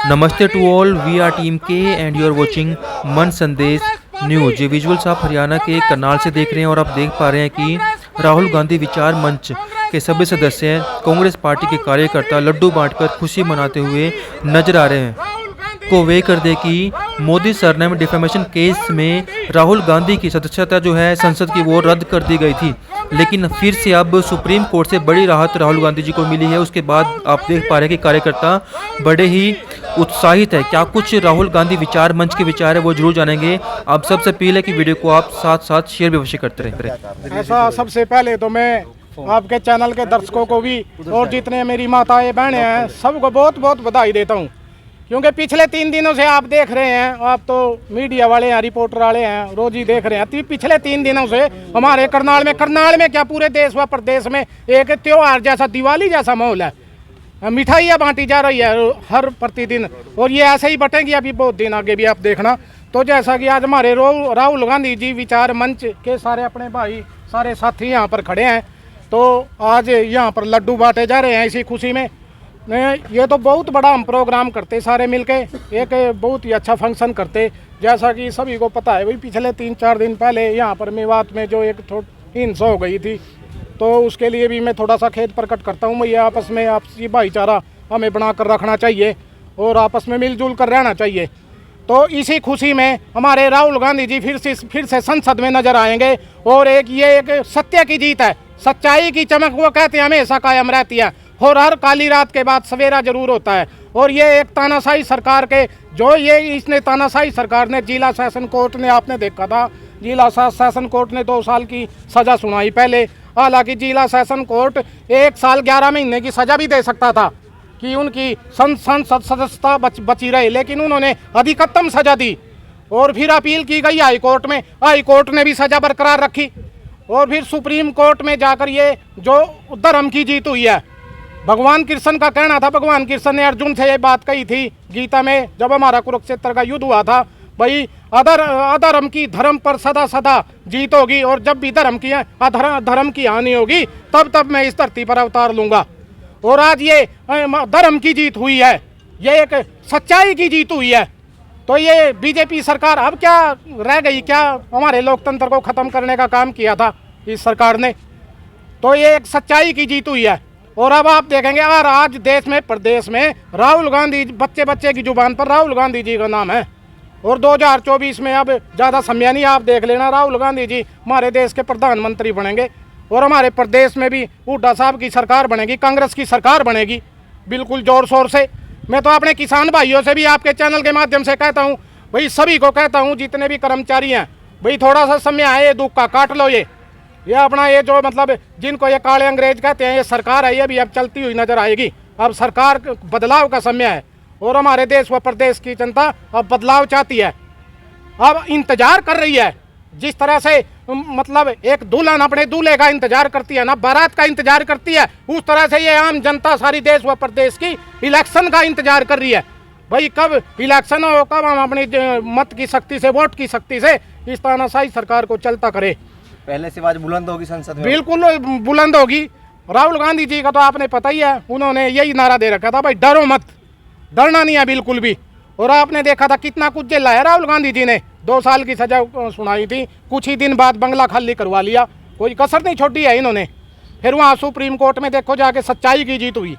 नमस्ते to all, we are team के and you are watching Man Sandesh news. ये visuals आप हरियाणा के करनाल से देख रहे हैं और आप देख पा रहे हैं कि राहुल गांधी विचार मंच के सभी सदस्य कांग्रेस पार्टी के कार्यकर्ता लड्डू बांटकर खुशी मनाते हुए नजर आ रहे हैं। को वे कर दे कि मोदी सरनेम डिफेमेशन केस में राहुल गांधी की सदस्यता जो है संसद की वो रद्द कर दी गई थी, लेकिन फिर से अब सुप्रीम कोर्ट से बड़ी राहत राहुल गांधी जी को मिली है। उसके बाद आप देख पा रहे हैं कि कार्यकर्ता बड़े ही उत्साहित है। क्या कुछ राहुल गांधी विचार मंच के विचार है वो जरूर जानेंगे। आप सबसे अपील है कि वीडियो को आप साथ साथ शेयर भी अवश्य करते रहें। ऐसा सबसे पहले तो मैं आपके चैनल के दर्शकों को भी और जितने मेरी माताएं बहनें हैं सबको बहुत बहुत बधाई देता हूं, क्योंकि पिछले 3 दिनों से आप देख रहे हैं, आप तो मीडिया वाले हैं, रिपोर्टर वाले हैं, रोज ही देख रहे हैं। पिछले 3 दिनों से हमारे करनाल में क्या पूरे देश व प्रदेश में एक त्योहार जैसा, दिवाली जैसा माहौल है। मिठाइयाँ बांटी जा रही है हर प्रतिदिन, और ये ऐसे ही बटेंगी अभी बहुत दिन आगे भी, आप देखना। तो जैसा कि आज हमारे राहुल गांधी जी विचार मंच के सारे अपने भाई, सारे साथी यहाँ पर खड़े हैं, तो आज यहाँ पर लड्डू बांटे जा रहे हैं इसी खुशी में। ये तो बहुत बड़ा हम प्रोग्राम करते सारे मिलके, एक बहुत ही अच्छा फंक्शन करते। जैसा कि सभी को पता है, वही पिछले 3-4 दिन पहले यहाँ पर मेवात में जो एक हिंसा हो गई थी, तो उसके लिए भी मैं थोड़ा सा खेद प्रकट करता हूँ। ये आपस में आपसी भाईचारा हमें बनाकर रखना चाहिए और आपस में मिलजुल कर रहना चाहिए। तो इसी खुशी में हमारे राहुल गांधी जी फिर से संसद में नजर आएंगे, और ये एक सत्य की जीत है, सच्चाई की चमक वो कहते हैं हमेशा कायम रहती है, और हर काली रात के बाद सवेरा जरूर होता है। और ये एक तानाशाही सरकार के इसने तानाशाही सरकार ने, जिला सेशन कोर्ट ने, आपने देखा था जिला सेशन कोर्ट ने 2 साल की सजा सुनाई पहले। हालांकि जिला सेशन कोर्ट 1 साल 11 महीने की सजा भी दे सकता था कि उनकी संसद सदस्यता बची रहे, लेकिन उन्होंने अधिकतम सजा दी। और फिर अपील की गई हाई कोर्ट में, हाई कोर्ट ने भी सजा बरकरार रखी, और फिर सुप्रीम कोर्ट में जाकर ये जो धर्म की जीत हुई है। भगवान कृष्ण का कहना था, भगवान कृष्ण ने अर्जुन से ये बात कही थी गीता में, जब हमारा कुरुक्षेत्र का युद्ध हुआ था, भाई अधर्म की धर्म पर सदा सदा जीत होगी, और जब भी धर्म की हानि होगी तब मैं इस धरती पर अवतार लूंगा। और आज ये धर्म की जीत हुई है, ये एक सच्चाई की जीत हुई है। तो ये बीजेपी सरकार अब क्या रह गई, क्या हमारे लोकतंत्र को खत्म करने का काम किया था इस सरकार ने। तो ये एक सच्चाई की जीत हुई है। और अब आप देखेंगे आज देश में प्रदेश में राहुल गांधी, बच्चे की जुबान पर राहुल गांधी जी का नाम है। और 2024 में अब ज़्यादा समय नहीं, आप देख लेना, राहुल गांधी जी हमारे देश के प्रधानमंत्री बनेंगे, और हमारे प्रदेश में भी हुड्डा साहब की सरकार बनेगी, कांग्रेस की सरकार बनेगी, बिल्कुल जोर शोर से। मैं तो अपने किसान भाइयों से भी आपके चैनल के माध्यम से कहता हूँ, भाई सभी को कहता हूँ, जितने भी कर्मचारी हैं, भाई थोड़ा सा समय आए, दुख का काट लो। ये अपना ये जो मतलब जिनको ये काले अंग्रेज कहते हैं, ये सरकार है, ये भी अब चलती हुई नजर आएगी। अब सरकार बदलाव का समय है, और हमारे देश व प्रदेश की जनता अब बदलाव चाहती है, अब इंतजार कर रही है। जिस तरह से मतलब एक दुल्हन अपने दूल्हे का इंतजार करती है ना, बारात का इंतजार करती है, उस तरह से ये आम जनता सारी देश व प्रदेश की इलेक्शन का इंतजार कर रही है। भाई कब इलेक्शन हो, कब हम अपनी मत की शक्ति से, वोट की शक्ति से इस तानाशाही सरकार को चलता करे। पहले से आवाज बुलंद होगी संसद में, बिल्कुल बुलंद होगी। राहुल गांधी जी का तो आपने पता ही है, उन्होंने यही नारा दे रखा था, भाई डरो मत, डरना नहीं है बिल्कुल भी। और आपने देखा था कितना कुछ झेला है राहुल गांधी जी ने, 2 साल की सजा सुनाई थी, कुछ ही दिन बाद बंगला खाली करवा लिया, कोई कसर नहीं छोड़ी है इन्होंने। फिर वहाँ सुप्रीम कोर्ट में देखो जाके सच्चाई की जीत हुई,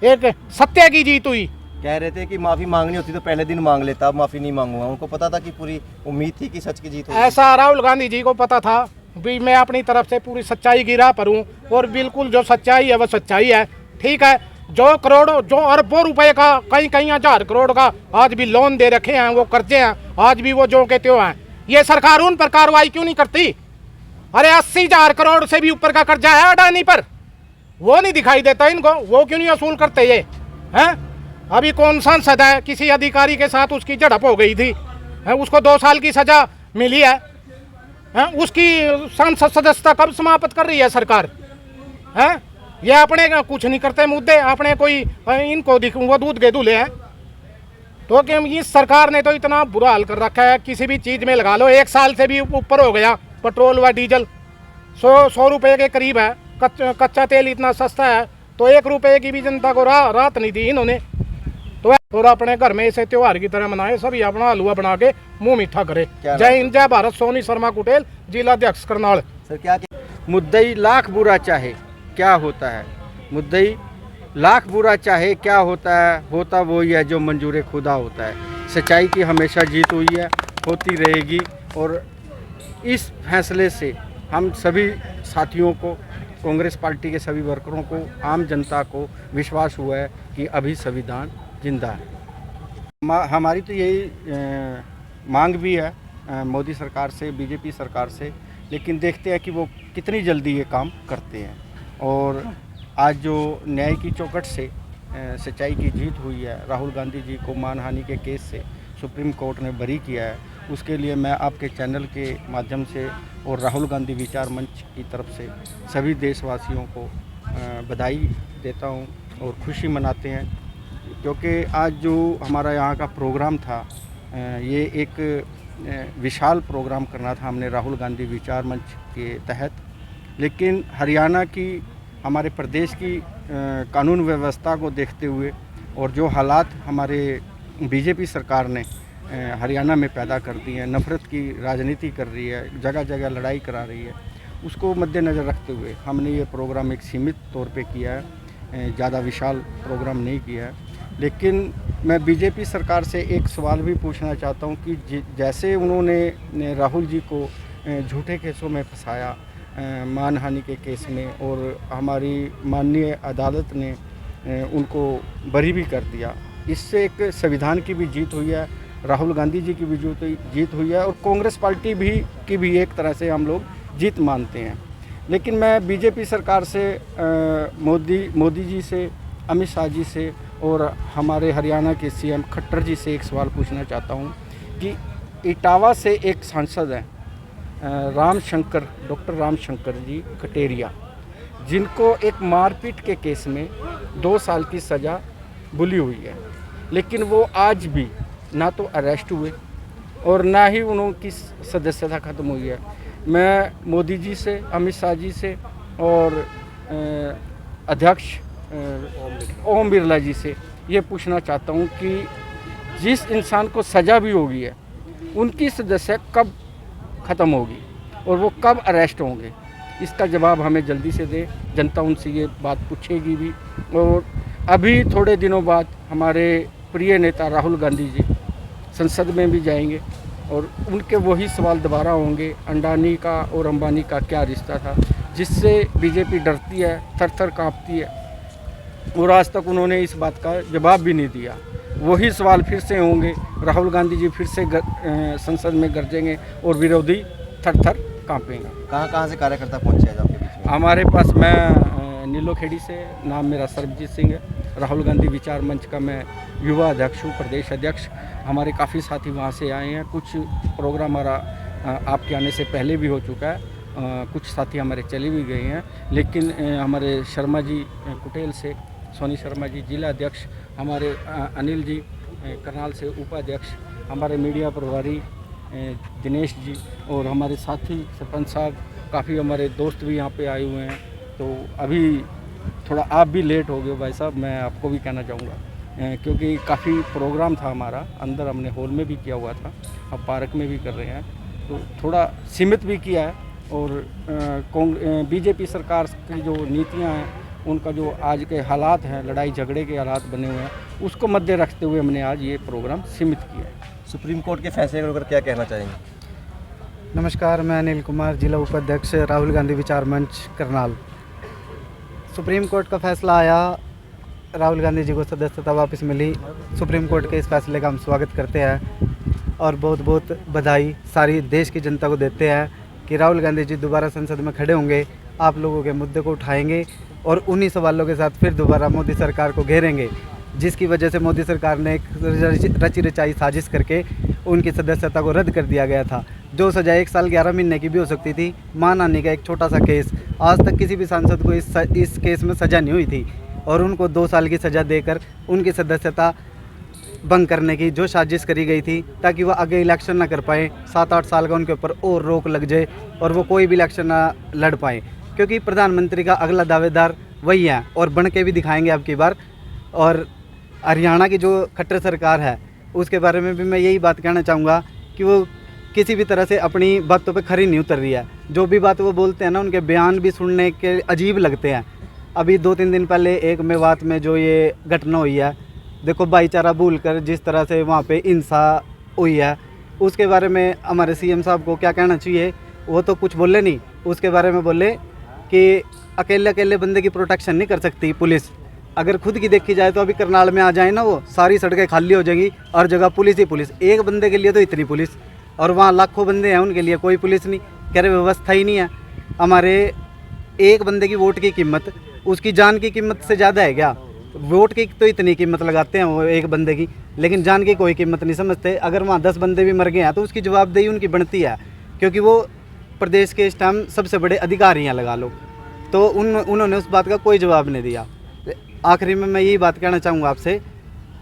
एक सत्य की जीत हुई। कह रहे थे कि माफी मांगनी होती तो पहले दिन मांग लेता, अब माफी नहीं मांगूंगा। उनको पता था कि पूरी उम्मीद थी कि सच की जीत होगी। ऐसा राहुल गांधी जी को पता था भी मैं अपनी तरफ से पूरी सच्चाई की राह पर हूँ, और बिल्कुल जो सच्चाई है वो सच्चाई है। ठीक है, जो करोड़ों, जो अरबों रुपए का, कहीं 1000 करोड़ का आज भी लोन दे रखे हैं, वो कर्जे हैं, आज भी वो जो के त्यों हैं। ये सरकार उन पर कार्रवाई क्यों नहीं करती? अरे 80,000 करोड़ से भी ऊपर का कर्जा है अडानी पर, वो नहीं दिखाई देता इनको, वो क्यों नहीं वसूल करते ये हैं? अभी कौन सांसद है, किसी अधिकारी के साथ उसकी झड़प हो गई थी, उसको 2 साल की सजा मिली है, उसकी सांसद सदस्यता कब समाप्त कर रही है सरकार? है ये अपने कुछ नहीं करते मुद्दे, अपने कोई इनको वो दूध के दूल्हे हैं। तो कि इस सरकार ने तो इतना बुरा हाल कर रखा है, किसी भी चीज़ में लगा लो, 1 साल से भी ऊपर हो गया पेट्रोल व डीजल, 100 रुपये के करीब है। कच्चा तेल इतना सस्ता है, तो 1 रुपये की भी जनता को राहत नहीं दी इन्होंने। तो और अपने घर में इसे त्योहार की तरह मनाए, सभी अपना हलवा बना के मुंह मीठा करे। क्या जय हिंद, जय भारत। सोनी शर्मा कुटेल, जिला अध्यक्ष करनाल। सर क्या मुद्दई लाख बुरा चाहे क्या होता है, मुद्दई लाख बुरा चाहे क्या होता वही है जो मंजूर खुदा होता है। सच्चाई की हमेशा जीत हुई है, होती रहेगी। और इस फैसले से हम सभी साथियों को, कांग्रेस पार्टी के सभी वर्करों को, आम जनता को विश्वास हुआ है कि अभी संविधान जिंदा है। हमारी तो यही मांग भी है मोदी सरकार से, बीजेपी सरकार से, लेकिन देखते हैं कि वो कितनी जल्दी ये काम करते हैं। और आज जो न्याय की चौखट से सच्चाई की जीत हुई है, राहुल गांधी जी को मानहानि के केस से सुप्रीम कोर्ट ने बरी किया है, उसके लिए मैं आपके चैनल के माध्यम से और राहुल गांधी विचार मंच की तरफ से सभी देशवासियों को बधाई देता हूं और खुशी मनाते हैं। क्योंकि आज जो हमारा यहाँ का प्रोग्राम था, ये एक विशाल प्रोग्राम करना था हमने राहुल गांधी विचार मंच के तहत, लेकिन हरियाणा की, हमारे प्रदेश की कानून व्यवस्था को देखते हुए और जो हालात हमारे बीजेपी सरकार ने हरियाणा में पैदा कर दी है, नफ़रत की राजनीति कर रही है, जगह जगह लड़ाई करा रही है, उसको मद्देनज़र रखते हुए हमने ये प्रोग्राम एक सीमित तौर पे किया है, ज़्यादा विशाल प्रोग्राम नहीं किया है। लेकिन मैं बीजेपी सरकार से एक सवाल भी पूछना चाहता हूँ कि जैसे उन्होंने राहुल जी को झूठे केसों में फंसाया, मानहानि के केस में, और हमारी माननीय अदालत ने उनको बरी भी कर दिया, इससे एक संविधान की भी जीत हुई है, राहुल गांधी जी की भी जीत हुई है और कांग्रेस पार्टी की भी एक तरह से हम लोग जीत मानते हैं। लेकिन मैं बीजेपी सरकार से, मोदी जी से, अमित शाह जी से और हमारे हरियाणा के सीएम खट्टर जी से एक सवाल पूछना चाहता हूं कि इटावा से एक सांसद हैं डॉक्टर राम शंकर जी कटेरिया, जिनको एक मारपीट के केस में 2 साल की सज़ा बुली हुई है, लेकिन वो आज भी ना तो अरेस्ट हुए और ना ही उनकी सदस्यता ख़त्म हुई है। मैं मोदी जी से, अमित शाह जी से और अध्यक्ष ओम बिरला जी से ये पूछना चाहता हूँ कि जिस इंसान को सज़ा भी होगी है, उनकी सदस्य कब ख़त्म होगी और वो कब अरेस्ट होंगे, इसका जवाब हमें जल्दी से दे। जनता उनसे ये बात पूछेगी भी। और अभी थोड़े दिनों बाद हमारे प्रिय नेता राहुल गांधी जी संसद में भी जाएंगे और उनके वही सवाल दोबारा होंगे, अंडानी का और अंबानी का क्या रिश्ता था, जिससे बीजेपी डरती है, थर थर काँपती है, और आज तक उन्होंने इस बात का जवाब भी नहीं दिया। वही सवाल फिर से होंगे, राहुल गांधी जी फिर से संसद में गरजेंगे और विरोधी थर थर काँपेंगे। कहाँ से कार्यकर्ता पहुँचे हैं आपके बीच में? हमारे पास, मैं नीलोखेड़ी से, नाम मेरा सरबजीत सिंह है, राहुल गांधी विचार मंच का मैं युवा अध्यक्ष हूँ, प्रदेश अध्यक्ष। हमारे काफ़ी साथी वहाँ से आए हैं, कुछ प्रोग्राम हमारा आपके आने से पहले भी हो चुका है, कुछ साथी हमारे चले भी गए हैं, लेकिन हमारे शर्मा जी कुटेल से, सोनी शर्मा जी जिला अध्यक्ष, हमारे अनिल जी करनाल से उपाध्यक्ष, हमारे मीडिया प्रभारी दिनेश जी और हमारे साथी सरपंच साहब, काफ़ी हमारे दोस्त भी यहाँ पे आए हुए हैं। तो अभी थोड़ा आप भी लेट हो गए भाई साहब, मैं आपको भी कहना चाहूँगा, क्योंकि काफ़ी प्रोग्राम था हमारा, अंदर हमने हॉल में भी किया हुआ था, अब पार्क में भी कर रहे हैं, तो थोड़ा सीमित भी किया है। और बीजेपी सरकार की जो नीतियाँ हैं, उनका जो आज के हालात हैं, लड़ाई झगड़े के हालात बने हुए हैं, उसको मद्दे रखते हुए हमने आज ये प्रोग्राम सीमित किया है। सुप्रीम कोर्ट के फैसले को लेकर क्या कहना चाहेंगे? नमस्कार, मैं अनिल कुमार, जिला उपाध्यक्ष राहुल गांधी विचार मंच करनाल। सुप्रीम कोर्ट का फैसला आया, राहुल गांधी जी को सदस्यता वापस मिली। सुप्रीम कोर्ट के इस फैसले का हम स्वागत करते हैं और बहुत बहुत बधाई सारी देश की जनता को देते हैं कि राहुल गांधी जी दोबारा संसद में खड़े होंगे, आप लोगों के मुद्दे को उठाएंगे और उन्हीं सवालों के साथ फिर दोबारा मोदी सरकार को घेरेंगे, जिसकी वजह से मोदी सरकार ने एक रची रचाई साजिश करके उनकी सदस्यता को रद्द कर दिया गया था। जो सज़ा 1 साल 11 महीने की भी हो सकती थी, मानहानि का एक छोटा सा केस, आज तक किसी भी सांसद को इस केस में सज़ा नहीं हुई थी और उनको 2 साल की सज़ा देकर उनकी सदस्यता भंग करने की जो साजिश करी गई थी, ताकि वह आगे इलेक्शन ना कर पाएँ, 7-8 साल का उनके ऊपर और रोक लग जाए और वो कोई भी इलेक्शन ना लड़ पाएँ, क्योंकि प्रधानमंत्री का अगला दावेदार वही है और बन के भी दिखाएंगे अब की बार। और हरियाणा की जो खट्टर सरकार है उसके बारे में भी मैं यही बात कहना चाहूँगा कि वो किसी भी तरह से अपनी बातों पे खरी नहीं उतर रही है। जो भी बात वो बोलते हैं ना, उनके बयान भी सुनने के अजीब लगते हैं। अभी 2-3 दिन पहले एक मेवात में जो ये घटना हुई है, देखो भाईचारा भूल कर जिस तरह से वहाँ पे हिंसा हुई है, उसके बारे में हमारे सीएम साहब को क्या कहना चाहिए। वो तो कुछ बोले नहीं, उसके बारे में बोले कि अकेले अकेले बंदे की प्रोटेक्शन नहीं कर सकती पुलिस। अगर खुद की देखी जाए तो अभी करनाल में आ जाए ना, वो सारी सड़कें खाली हो जाएंगी और जगह पुलिस ही पुलिस। एक बंदे के लिए तो इतनी पुलिस, और वहाँ लाखों बंदे हैं उनके लिए कोई पुलिस नहीं। कह रहे व्यवस्था ही नहीं है। हमारे एक बंदे की वोट की कीमत उसकी जान की कीमत से ज़्यादा है क्या? वोट की तो इतनी कीमत लगाते हैं वो एक बंदे की, लेकिन जान की कोई कीमत नहीं समझते। अगर वहाँ 10 बंदे भी मर गए हैं तो उसकी जवाबदेही उनकी बनती है, क्योंकि वो प्रदेश के इस टाइम सबसे बड़े अधिकारी हैं लगा लो। तो उन्होंने उस बात का कोई जवाब नहीं दिया। आखिरी में मैं यही बात कहना चाहूँगा आपसे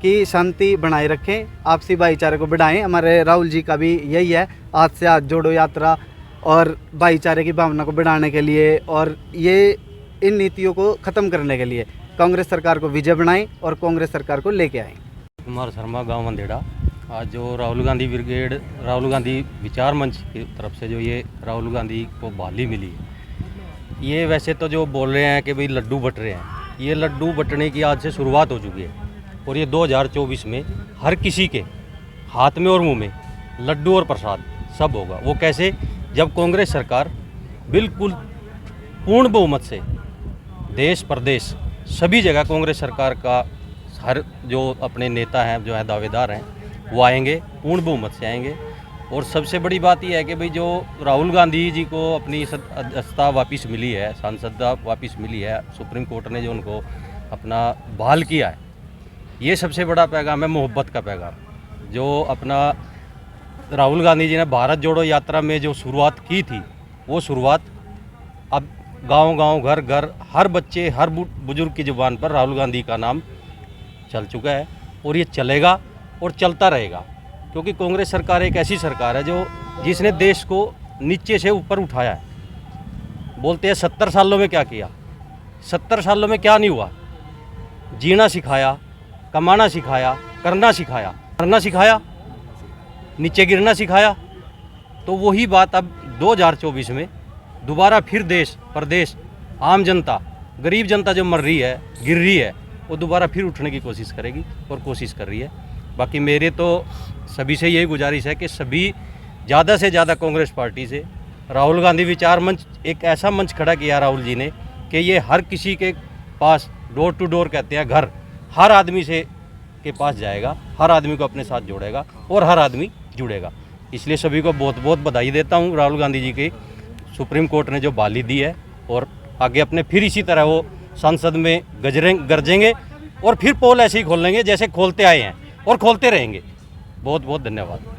कि शांति बनाए रखें, आपसी भाईचारे को बढ़ाएं। हमारे राहुल जी का भी यही है, हाथ से हाथ जोड़ो यात्रा और भाईचारे की भावना को बढ़ाने के लिए और ये इन नीतियों को ख़त्म करने के लिए कांग्रेस सरकार को विजय बनाएं और कांग्रेस सरकार को लेके आएँ। कुमार शर्मा, गांव मंदेड़ा। आज जो राहुल गांधी ब्रिगेड, राहुल गांधी विचार मंच की तरफ से जो ये राहुल गांधी को बहाली मिली है, ये वैसे तो जो बोल रहे हैं कि भाई लड्डू बट रहे हैं, ये लड्डू बटने की आज से शुरुआत हो चुकी है और ये 2024 में हर किसी के हाथ में और मुंह में लड्डू और प्रसाद सब होगा। वो कैसे? जब कांग्रेस सरकार बिल्कुल पूर्ण बहुमत से देश प्रदेश सभी जगह कांग्रेस सरकार का हर जो अपने नेता हैं, जो है दावेदार हैं, वो आएंगे, पूर्ण बहुमत से आएंगे। और सबसे बड़ी बात यह है कि भाई जो राहुल गांधी जी को अपनी सदस्यता वापस मिली है, सांसदता वापस मिली है, सुप्रीम कोर्ट ने जो उनको अपना बहाल किया है, ये सबसे बड़ा पैगाम है, मोहब्बत का पैगाम। जो अपना राहुल गांधी जी ने भारत जोड़ो यात्रा में जो शुरुआत की थी, वो शुरुआत अब गांव-गांव, घर-घर, हर बच्चे, हर बुजुर्ग की ज़ुबान पर राहुल गांधी का नाम चल चुका है और ये चलेगा और चलता रहेगा, क्योंकि कांग्रेस सरकार एक ऐसी सरकार है जो जिसने देश को नीचे से ऊपर उठाया है। बोलते हैं 70 सालों में क्या किया, 70 सालों में क्या नहीं हुआ। जीना सिखाया, कमाना सिखाया, करना सिखाया, मरना सिखाया, नीचे गिरना सिखाया। तो वही बात अब 2024 में दोबारा फिर देश प्रदेश, आम जनता, गरीब जनता जो मर रही है, गिर रही है, वो दोबारा फिर उठने की कोशिश करेगी और कोशिश कर रही है। बाकी मेरे तो सभी से यही गुजारिश है कि सभी ज़्यादा से ज़्यादा कांग्रेस पार्टी से राहुल गांधी विचार मंच, एक ऐसा मंच खड़ा किया राहुल जी ने कि ये हर किसी के पास डोर टू डोर कहते हैं, घर हर आदमी से के पास जाएगा, हर आदमी को अपने साथ जोड़ेगा और हर आदमी जुड़ेगा। इसलिए सभी को बहुत बहुत बधाई देता हूँ राहुल गांधी जी की, सुप्रीम कोर्ट ने जो बहाली दी है, और आगे अपने फिर इसी तरह वो संसद में गरजेंगे और फिर पोल ऐसे ही खोलेंगे जैसे खोलते आए हैं और खोलते रहेंगे। बहुत बहुत धन्यवाद।